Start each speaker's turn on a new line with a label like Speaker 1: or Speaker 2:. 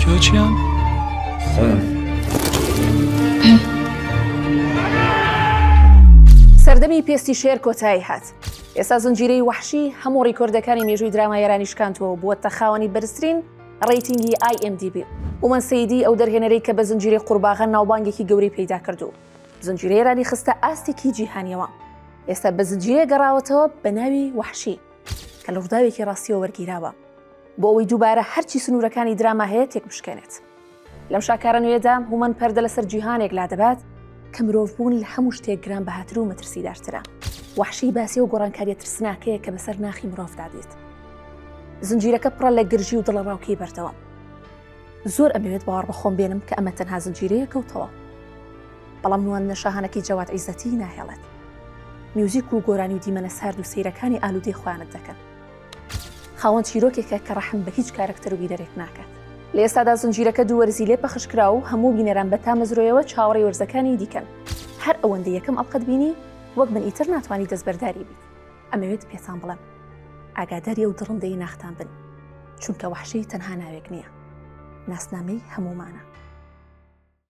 Speaker 1: خۆڵکیەوە چیان؟
Speaker 2: سەردەمی پێستی شێر کۆتایی هات. ئێستا زنجیرەی وەحشی هەموو ڕیکۆردەکانی مێژووی درامایێرانی شکاندووە بووە تەخاوەنی بەرزترین ڕێیتینگی IMDb. ومەن سەیدی ئەو دەرهێنەرەی کە بە زنجیرەی قورباغە ناوبانگێکی گەورەی پیدا کردو. زنجیرەی ئێرانی خستە ئاستێکی جیهانیەوە. ئێستا بە زنجیرە گەڕاوەتەوە بە ناوی وەحشی کە لە ڕووداوێکی ڕاستیەوە وەرگیراوە بۆ ئەوەی دووبارە هەرچی سنوورەکانی دراما هەیە تێک بشکێنێت. لەم شاکارە نوێدا هومەن پەردە لەسەر جیهانێک لادەبات کە مرۆڤبوون لە هەموو شتێک گران بەهاتر و مەترسیدارترە. وەحشی باسی و گۆڕانکاریە ترسناکەیە کە بەسەر ناخی مرۆڤدا دێت. زنجیرەکە پڕە لە گرژی و دڵەڕاوکەی بەردەوام. زۆر ئەمەوێت باوەڕ بەخۆم بێنم کە ئەمە تەنها زنجیرەیە کەوتەوە. بەڵام نوان نەشاهانەکەی جەواد عیزەتی ناهێڵێت. میوزیک و گۆرانی و دیمەنە سارد و سەیرەکانی ئالوودەی خۆیانت دەکەن. خاوەن چیرۆکێکە کە ڕەحم بە هیچ کارکتەر و بیرەرێک ناکات. لە ئێستادا زنجیرەکە دووەرزی لێ پەخشکرا و هەموو بینەران بە تامەزرۆیەوە چاوەڕێی وەرزەکانی دیکەن. هەر ئەوەندە یەکەم ئەڵقەت بینی وەک من ئیتر ناتوانانی دەستبەرداری بیت. ئەمەوێت پێتان بڵێم ئاگاداری و دڕندەی ناختان بن، چونکە وەحشی تەنها ناوێک نییە، ناسنامەی هەمومانە.